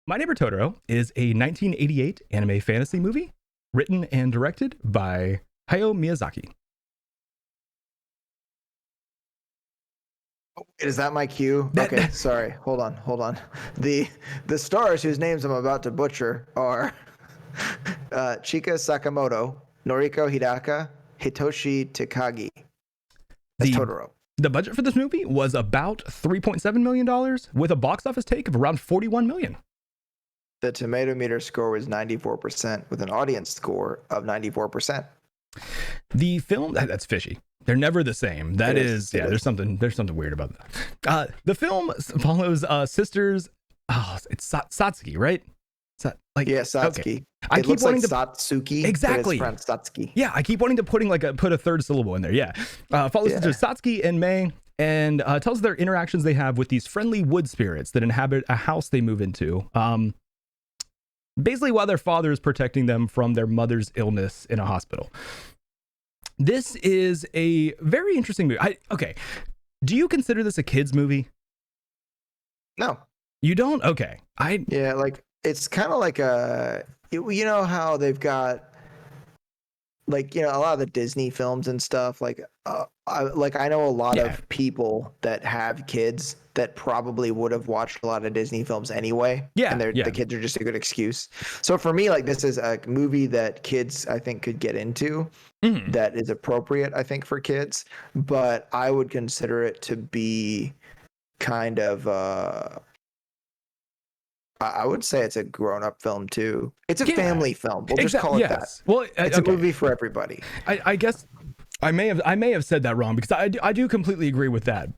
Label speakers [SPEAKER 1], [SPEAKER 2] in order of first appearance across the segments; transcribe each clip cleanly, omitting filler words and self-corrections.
[SPEAKER 1] My Neighbor Totoro is a 1988 anime fantasy movie written and directed by Hayao Miyazaki.
[SPEAKER 2] Is that my cue? Okay, sorry. Hold on. The stars whose names I'm about to butcher are Chika Sakamoto, Noriko Hidaka, Hitoshi Takagi. That's
[SPEAKER 1] The
[SPEAKER 2] Totoro.
[SPEAKER 1] the budget for this movie was about $3.7 million with a box office take of around $41 million.
[SPEAKER 2] The tomato meter score was 94% with an audience score of 94%.
[SPEAKER 1] The film, that's fishy. They're never the same. That is, there's something weird about that. The film follows sisters. Oh, it's Satsuki, right?
[SPEAKER 2] Yeah, Satsuki.
[SPEAKER 1] Okay. I keep wanting
[SPEAKER 2] like Satsuki.
[SPEAKER 1] Exactly.
[SPEAKER 2] But it's Satsuki.
[SPEAKER 1] Yeah, I keep wanting to put a third syllable in there. Yeah. Follows sisters Satsuki and Mei, and tells their interactions they have with these friendly wood spirits that inhabit a house they move into. Basically, while their father is protecting them from their mother's illness in a hospital. This is a very interesting movie. Okay. Do you consider this a kid's movie?
[SPEAKER 2] No.
[SPEAKER 1] You don't? Okay.
[SPEAKER 2] Yeah, like it's kind of like you know how they've got like, you know, a lot of the Disney films and stuff, like I know a lot of people that have kids that probably would have watched a lot of Disney films anyway.
[SPEAKER 1] Yeah.
[SPEAKER 2] And the kids are just a good excuse. So for me, like this is a movie that kids I think could get into that is appropriate, I think, for kids. But I would consider it to be kind of I would say it's a grown-up film too. It's a family film. We'll just call it that.
[SPEAKER 1] Well,
[SPEAKER 2] it's a movie for everybody.
[SPEAKER 1] I guess I may have said that wrong because I do completely agree with that.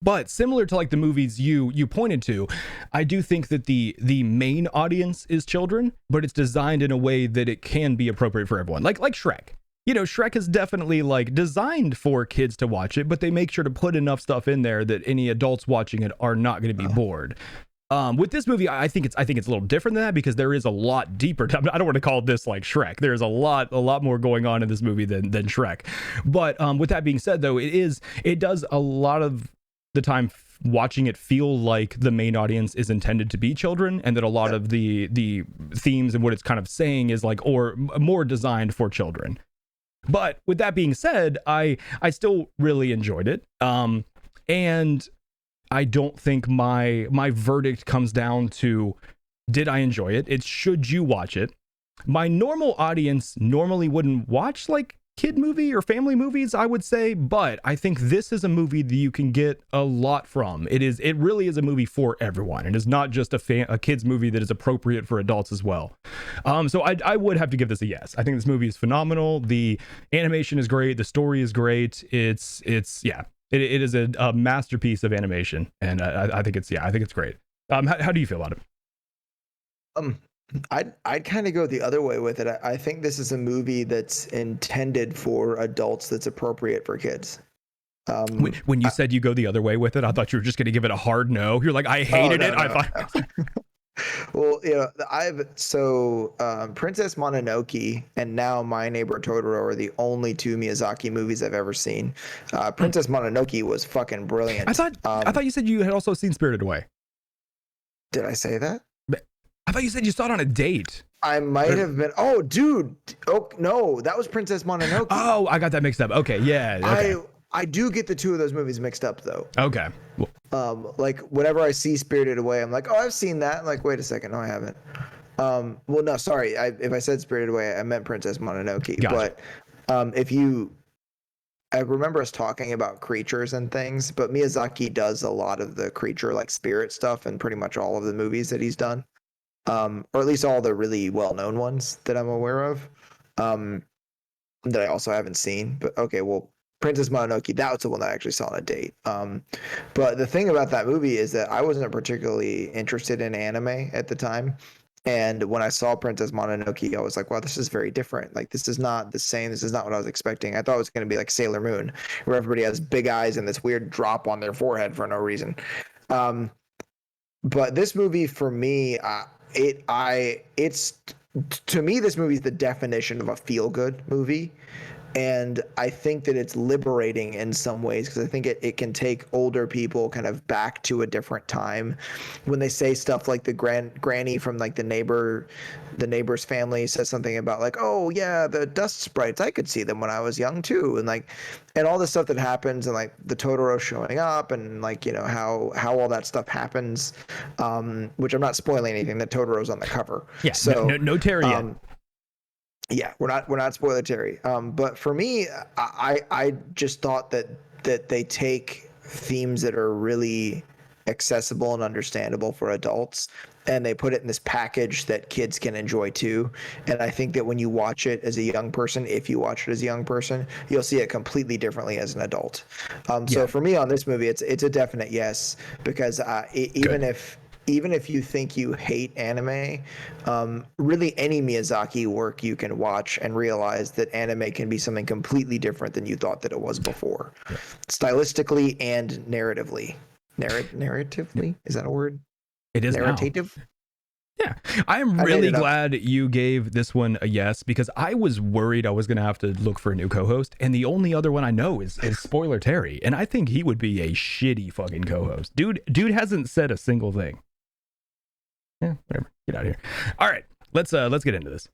[SPEAKER 1] But similar to like the movies you pointed to, I do think that the main audience is children, but it's designed in a way that it can be appropriate for everyone. Like Shrek. You know, Shrek is definitely like designed for kids to watch it, but they make sure to put enough stuff in there that any adults watching it are not going to be bored. With this movie, I think it's a little different than that because there is a lot deeper. I don't want to call this like Shrek. There's a lot more going on in this movie than Shrek. But with that being said, though, it does a lot of the time watching it feel like the main audience is intended to be children, and that a lot of the themes and what it's kind of saying is like or more designed for children. But with that being said, I still really enjoyed it. And I don't think my verdict comes down to did I enjoy it? It's should you watch it? My normal audience normally wouldn't watch like kid movie or family movies, I would say, but I think this is a movie that you can get a lot from. It really is a movie for everyone. It is not just a kids movie that is appropriate for adults as well. So I would have to give this a yes. I think this movie is phenomenal. The animation is great. The story is great. It is a masterpiece of animation, and I think it's great. How do you feel about it?
[SPEAKER 2] I'd kind of go the other way with it. I think this is a movie that's intended for adults that's appropriate for kids.
[SPEAKER 1] When you said you go the other way with it, I thought you were just going to give it a hard no. You're like, I hated it.
[SPEAKER 2] No. Well, you know, Princess Mononoke and now My Neighbor Totoro are the only two Miyazaki movies I've ever seen. Princess Mononoke was fucking brilliant.
[SPEAKER 1] I thought you said you had also seen Spirited Away.
[SPEAKER 2] Did I say that?
[SPEAKER 1] I thought you said you saw it on a date.
[SPEAKER 2] I might have been. Oh, dude. Oh, no, that was Princess Mononoke.
[SPEAKER 1] Oh, I got that mixed up. Okay, yeah. Okay.
[SPEAKER 2] I do get the two of those movies mixed up, though.
[SPEAKER 1] Okay.
[SPEAKER 2] Like whenever I see Spirited Away, I'm like, oh, I've seen that. I'm like, wait a second, no, I haven't. Well, no, sorry. If I said Spirited Away, I meant Princess Mononoke.
[SPEAKER 1] Gotcha.
[SPEAKER 2] But I remember us talking about creatures and things, but Miyazaki does a lot of the creature like spirit stuff in pretty much all of the movies that he's done. Or at least all the really well-known ones that I'm aware of, that I also haven't seen. But okay, well, Princess Mononoke, that was the one that I actually saw on a date. But the thing about that movie is that I wasn't particularly interested in anime at the time. And when I saw Princess Mononoke, I was like, wow, this is very different. Like, this is not the same. This is not what I was expecting. I thought it was going to be like Sailor Moon, where everybody has big eyes and this weird drop on their forehead for no reason. But this movie, for me, it's to me, this movie is the definition of a feel-good movie. And I think that it's liberating in some ways, because I think it can take older people kind of back to a different time when they say stuff like the granny from like the neighbor's family says something about like, oh yeah, the dust sprites, I could see them when I was young too, and like, and all the stuff that happens, and like the Totoro showing up, and like, you know, how all that stuff happens, which I'm not spoiling anything, that Totoro's on the cover.
[SPEAKER 1] Yeah,
[SPEAKER 2] So
[SPEAKER 1] no Terry yet.
[SPEAKER 2] yeah, we're not spoiler Terry. But for me, I just thought that they take themes that are really accessible and understandable for adults, and they put it in this package that kids can enjoy too. And I think that when you watch it as a young person, if you watch it as a young person, you'll see it completely differently as an adult. So
[SPEAKER 1] Yeah,
[SPEAKER 2] for me on this movie, it's a definite yes, because
[SPEAKER 1] good.
[SPEAKER 2] even if you think you hate anime, really any Miyazaki work you can watch and realize that anime can be something completely different than you thought that it was before,
[SPEAKER 1] Yeah.
[SPEAKER 2] stylistically and narratively.
[SPEAKER 1] Yep.
[SPEAKER 2] Narratively? Is that a word?
[SPEAKER 1] It is now.
[SPEAKER 2] Narrative?
[SPEAKER 1] Yeah, I am
[SPEAKER 2] I made
[SPEAKER 1] really
[SPEAKER 2] it up.
[SPEAKER 1] glad you gave this one a yes, because I was worried I was going to have to look for a new co-host, and the only other one I know is Spoiler Terry, and I think he would be a shitty fucking co-host. Dude hasn't said a single thing. Yeah, whatever. Get out of here. All right, let's get into this.